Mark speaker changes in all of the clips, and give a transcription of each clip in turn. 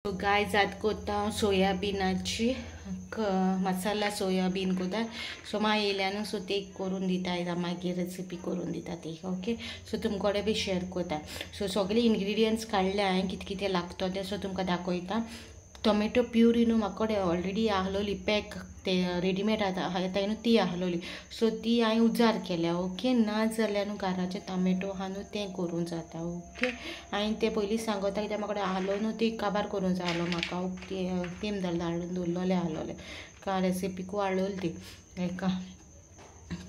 Speaker 1: So guys आज कोता सोयाबीनाची मसाला soybean कोता सो मा येयल्यान सो ते करून दिता आयज मागीर रेसिपी करून दिता ती ओके सो तुमकोडे बी शेअर कोता सो सगळे इन्ग्रेडियंट्स काडले हांवें कितें कितें लागता ते सो तुमकां दाखयता टोमॅटो प्युरी न्हू म्हाकोडे ऑलरेडी आहलोली पॅक ते रेडीमेड येता न्हू ती आहलोली सो ती हांवें उजार केल्या ओके ना जाल्यार न्हू घराचे टोमॅटो आहा न्हू तें करूं जाता ओके हांवें ते पयलीं सांगता कित्याक म्हाका आहलो न्हू ती काबार करूं जाय आहलो म्हाका तेम हाडून दवरलेले आहलोले का रेसिपीकू हाडलोली ती हेका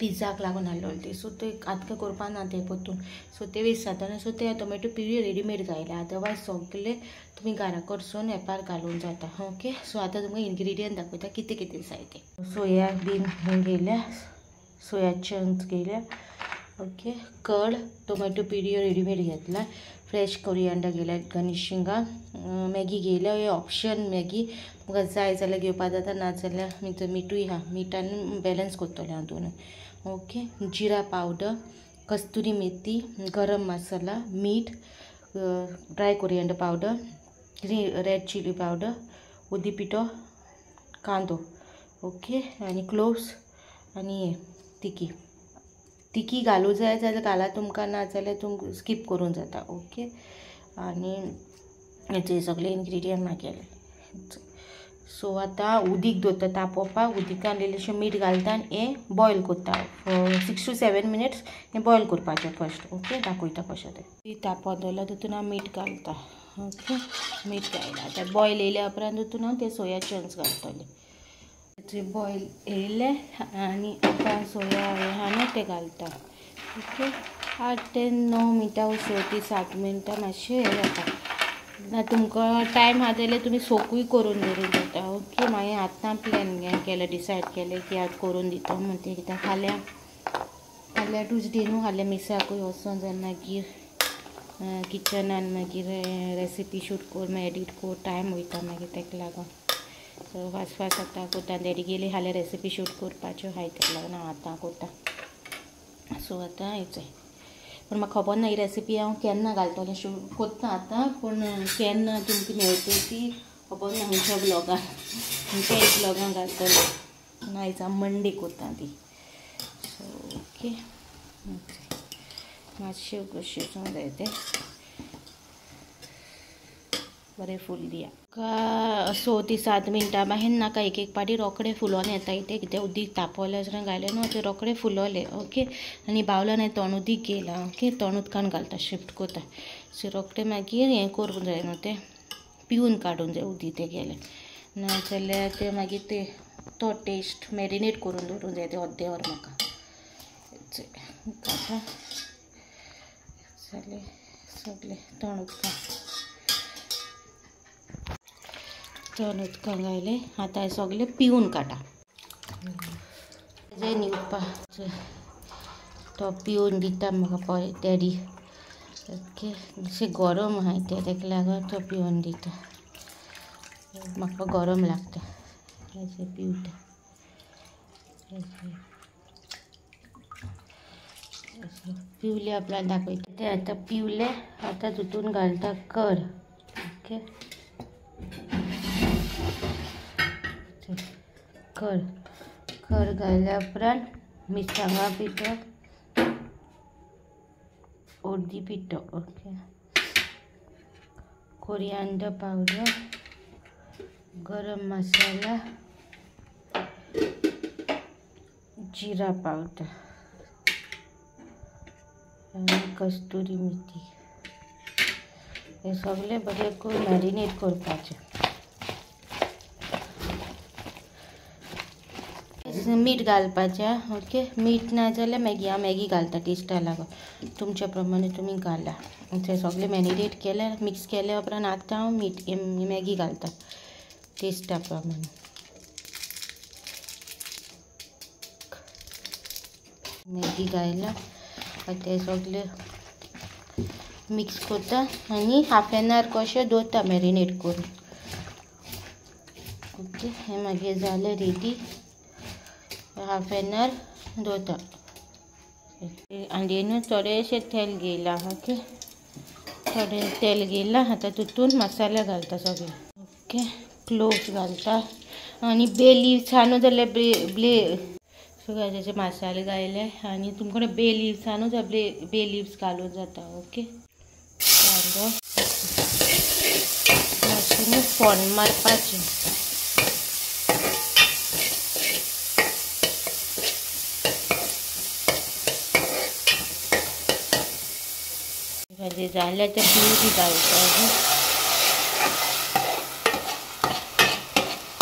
Speaker 1: पिझ्झाक लागून हाडलोली ती सो ते आतां करपा ना ते परतून सो ते वेस्ट जाता सो ते टोमॅटो प्युरी रेडीमेड जायले अदरवायज सगळे तुमी घरा कडसून एपार घालून जाता ओके सो आतां तुमकां इन्ग्रेडियंट दाखयता कितें कितें जाय ते सोयाबीन घेयल्या सोया चंक्स घेयल्या okay curd tomato puree readymade घेतला फ्रेश कोरिएंडर घेयल्या गणेशिंगा मॅगी घेयल्या हे ऑप्शन मॅगी तुमकां जाय जाल्यार घेवपा जाता ना जाल्यार मिठूय हा मिठान बॅलन्स करतलें हांव दोन ओके जिरा पावडर कस्तुरी मेथी गरम मसाला मीठ dry coriander powder red chilli powder उदी पिठो कांदो ओके आनी क्लोव्स आनी हे तिकी घालूं जाय जाल्यार घाला तुमकां ना जाल्यार तुमकां स्कीप करूं जाता ओके आनी हेचे सगळे इन्ग्रेडियंट मागयले सो आतां उदीक दवरता तापोवपाक उदिकान इल्लेशें मीठ घालता आनी हें बॉयल करता 6 to 7 मिनिट्स हें बॉयल करपाचें फर्स्ट ओके दाखयता कशें तें तापोवन दवरला तितून हांव मीठ घालता ओके मीठ घायला आतां बॉयल येयल्या उपरांत तितून हांव ते सोया चंक्स घालतलें ते बॉयल येयले आनी आतां सोया हें आहा न्हू तें घालता ओके 8 ते 9 मिनटां 6 ते 7 मिनटां मातशें हें जाता ना तुमकां टायम आहा जाल्यार तुमी सोकूय करून दवरूं जाता ओके मागीर आतां प्लॅन केलें डिसायड केलें की आज करून दिता म्हण तें कित्याक फाल्यां ट्यूजडे न्हू फाल्यां मिसाकूय वचों जाय मागीर किचनान मागीर रेसिपी शूट कर मागीर एडीट कर टायम वयता मागीर तेका लागून सो फास्ट आतां करता डॅडी गेली जाल्यार रेसिपी शूट करपाच्यो हाय तेका लागून हांव आतां करता सो आतां हेचें पूण म्हाका खबर ना ही रेसिपी हांव केन्ना घालतलें शूट कोत्ता आतां पूण केन्ना तुमकां मेळटली ती खबर ना खंयच्या ब्लॉगान खंयच्या एक ब्लॉगान घालतलें आयज हांव मंडे करता ती सो ओके मातशें शिजूंक जाय तें बरें फूल दिया 6 ते 7 मिनटां मागीर नाका एक पाटी रोकडे फुलोवन येता तें कितें उदीक तापोवलें जर घायलें न्हू ते रोकडे फुलोवले ओके आनी बावलान हांवें तोंड उदीक घेयलां ओके तोंड उदकान घालता शिफ्ट करता सो रोकडे मागीर हें करूंक जाय न्हू तें पिवन काडूंक जाय उदीक तें गेलें ना जाल्यार तें मागीर तें तो टेस्ट मॅरिनेट करून दवरूंक जाय तें अर्दें वर म्हाका आतां जालें सगलें तोंड उदकान घायलें आतां हें सगलें पिवन काडा तेजें निवपाचें तो पिवन दिता म्हाका पळय डॅडी ओके मातशें गरम आहाय तेका लागून तो पिवन दिता म्हाका गरम लागता हेजें पिवता पिवले आपल्याक दाखयता तें आतां पिवलें आतां तितून घालता कर्ड ओके कर्ड घायल्या उपरांत मिरसांगा पिठो हळदी पिठो ओके कोरिएंडर पावडर गरम मसाला जिरा पावडर आनी कस्तुरी मेथी हे सगळें बरें करून मॅरिनेट करपाचें मीठ घालपाचें ओके मीठ ना जाल्यार मॅगी घालता टेस्टा लागून तुमच्या प्रमाणे तुमी घाला तें सगळें मॅरिनेट केलें मिक्स केल्या उपरांत आतां हांव मॅगी घालता टेस्टा प्रमाणे मॅगी घायला तें सगळें मिक्स करता आनी हाफ एन आवर कशें दवरता मॅरिनेट करून ओके हें मागीर जालें रेडी हाफ एन आवर दवरता हांडयेनूच थोडेशें तेल घेयलां ओके थोडें तेल घेयलां आतां तितून मसाले घालता सगळे ओके क्लोव्स घालता आणि बे लिव्स आणू जाल्यार सो गायचे मसाले घायले आणि तुमकडे बे लिव्स आणू जाल्यार बे लिव्स घालून जाता. ओके कांदो मातशें फोण्ण मारपाचें. झाल्या तर प्युरी घालता.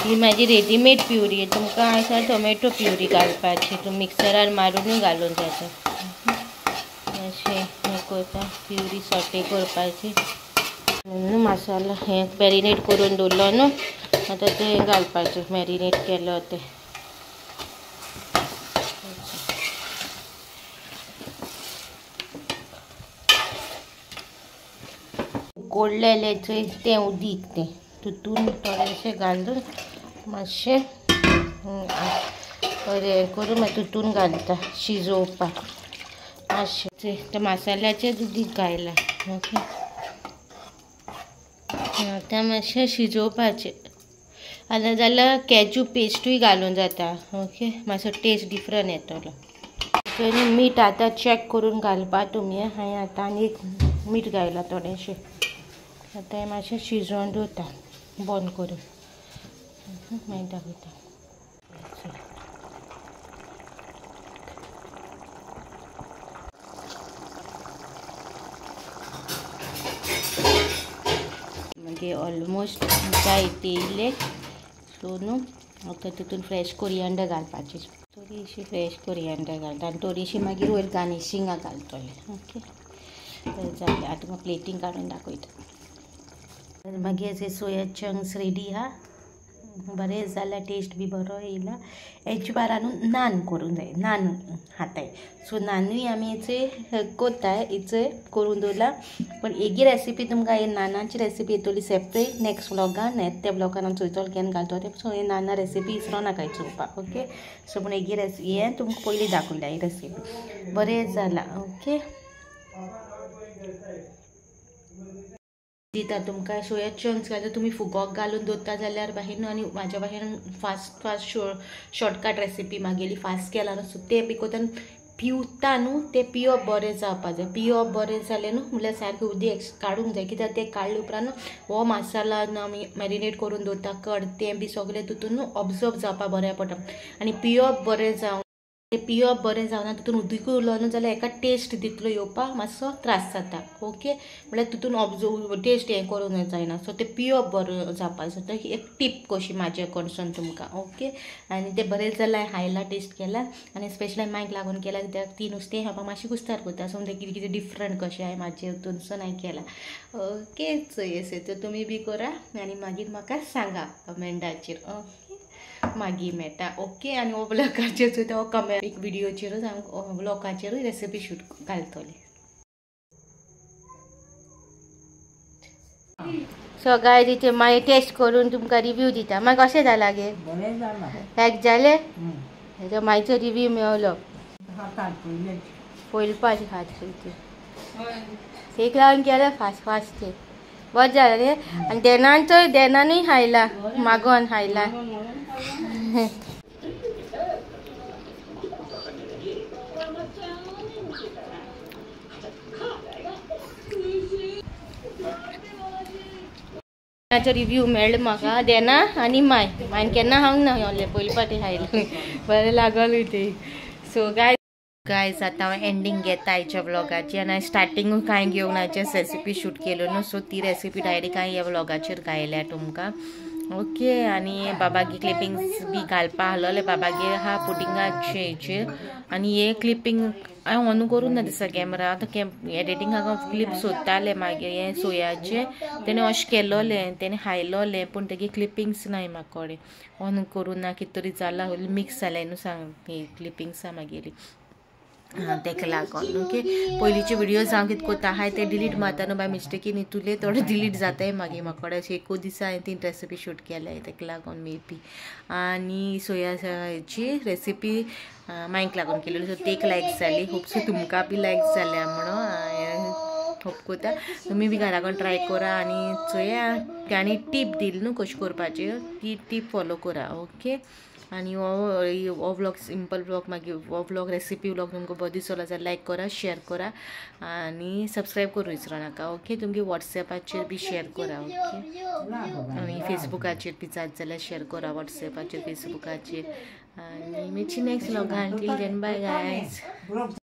Speaker 1: ही माझी रेडीमेड प्युरी आहे. तुमकां आसा टोमॅटो प्युरी घालपाची, तूं मिक्सरार मारूनय घालून जाता. अशें हें करता प्युरी सॉटे करपाची. मसाला हे मॅरिनेट करून दवरलो न्हू, आतां ते घालपाचें मॅरिनेट केलो ते. उकडलेलें तें उदीक तें तितून थोडेशें घालून मातशें बरें करून मागीर तितून घालता शिजोवपाक. मातशें त्या मसाल्याचें उदीक घायलां. ओके आतां मातशें शिजोवपाचें. आतां जाल्यार कॅज्यू पेस्टूय घालून जाता. ओके मातसो टेस्ट डिफरंट येतलो. मीठ आतां चॅक करून घालपा तुमी. हांवें आतां आनीक मीठ घायलां थोडेंशें. आतां हें मातशें शिजोवन दवरता बंद करून. मागीर दाखयता. मागीर ऑलमोस्ट जाय येयले. सो न्हू आतां तितून फ्रेश कोरियंडर घालपाची. थोडीशी फ्रेश कोरियंडर घालता आनी थोडीशी मागीर वयर गार्निशिंगाक घालतले. ओके जालें. आतां तुका प्लेटींग काडून दाखयता. मागीर जे सोया चंक्स रेडी हा. बरें जाल्यार टेस्ट बी बरो येयला. हेचे बारानूच नान करूंक जाय. नान खाताय. सो नानूय आमी हेचे कोत्ताय. हेचे करून दवरला. पण हेगी रेसिपी तुमकां हे नानाची रेसिपी येतली सेपरेट नेक्स्ट व्लॉगान. त्या व्लॉगान आमी चोयतलो केन्ना घालतलो ते. सो हे नाना रेसिपी विसरो नाका चोवपाक. ओके सो पूण हेगी रेसिपी हें तुमकां पयलीं दाखयल्या ही रेसिपी. बरें जाला. ओके दिता तुमकां सोया चंक्स घालता. तुमी फुगोक घालून दवरता जाल्यार बाहेर आनी म्हाज्या बाहेर फास्ट शॉर्टकट रेसिपी म्हागेली फास्ट केला न्हू. सो ते बी कोत्ता पिवता न्हू ते पिवप बरें जावपा जाय. पिवप बरें जालें न्हू म्हणल्यार सारकें उदीक काडूंक जाय. कित्याक तें काडले उपरांत न्हू हो मसाला आमी मॅरिनेट करून दवरता कड तें बी सगळें तितून न्हू ऑब्जर्व जावपा बरें पडटा. आनी पिवप बरें जावं तें पिवप बरें जावना तितून उदीकूय उरलो न्हू जाल्यार एका टेस्ट दितलो येवपाक मातसो त्रास जाता. ओके म्हळ्यार तितून ऑब्जर्व टेस्ट हें करूंक जायना. सो तें पिवप बरें जावपाक जाता. ही एक टीप कशी म्हाजे कडसून तुमकां. ओके आनी तें बरें जाल्यार खायला टेस्ट केला आनी स्पेशली मायक लागून केला. कित्याक ती नुस्तें खावपाक मातशी कुस्तार करता. सो कितें कितें डिफरंट कशें हांवें म्हाजे हितूनसून हांवें केला. ओके चोयेसे तर तुमी बी करा आनी मागीर म्हाका सांगा कमेंटाचेर. ओके मागीर मेळटा. ओके आनी हो ब्लॉगाचेर चोयता हो कमेंट एक विडियोचेरूच हांव ब्लॉगाचेरूय रेसिपी शूट घालतलें. सो गाय तिथे मागीर टेस्ट करून तुमकां रिव्यू दिता. मागीर कशें जाला गे लायक जालें. हेजो मागीरचो रिव्यू मेळलो. पयलपाची खात एक लावन केलें फास्ट ते बरें जालें न्ही. आनी देनानूय खायला मागोन खायला. रिव्यू मेळ्ळो म्हाका देना आनी मायन केन्ना खावंक ना असलें पयले फावटी खायलें बरें लागलें तें. सो गायज आतां हांव एंडींग घेता हेच्या व्लॉगाची. आनी हांवें स्टार्टींगूय कांय घेवन हाचे रेसिपी शूट केल्यो न्हू. सो ती रेसिपी डायरेक्ट हांवें ह्या व्लॉगाचेर घायल्या तुमकां. ओके आनी बाबागे क्लिपिंग्स बी घालपा आहलोले. बाबागे आहा पुडिंगाचे हेचेर आनी हे क्लिपिंग हांवें ऑन करूं ना दिसा कॅमेरा. आतां एडिटींगाक हांव क्लिप सोदतालें मागीर हे सोयाचे तेणें अशें केलोलें तेणें खायलोलें पूण तेगे क्लिपिंग्स नाय म्हाका कडेन. ऑन करूं ना कितें तरी जाला मिक्स जालें न्हू सांग ही क्लिपिंग्सा मागेली तेका लागोन. ओके पयलींचे विडियोज हांव कितें कोत्ता आहाय ते डिलीट मारता न्हू बाय मिस्टेकीन इतुले थोडे डिलीट जाताय मागीर म्हाका कडेन अशें एकूच दिसा हांवें 3 रेसिपी शूट केल्या तेका लागोन मे बी. आनी सोया हेची रेसिपी मायक लागून केलेली. सो तेक लायक जाली. होप सो तुमकां बी लायक जाल्या म्हणून होप कोता तुमी बी घरा करून ट्राय करा आनी चोया ताणी टीप दिली न्हू कशी करपाची ती टीप फॉलो करा ओके आनी हो व्लॉग सिंपल व्लॉग मागीर हो व्लॉग रेसिपी व्लॉग तुमकां बरो दिसलो जाल्यार लायक करा शेअर करा आनी सबस्क्रायब करूं विसरू नाका ओके तुमगे वॉट्सॅपाचेर बी शेअर करा ओके आनी फेसबुकाचेर बी जात जाल्यार शेअर करा वॉट्सॅपाचेर फेसबुकाचेर आनी मेची नेक्स्ट व्लॉगान टील देन बाय गायज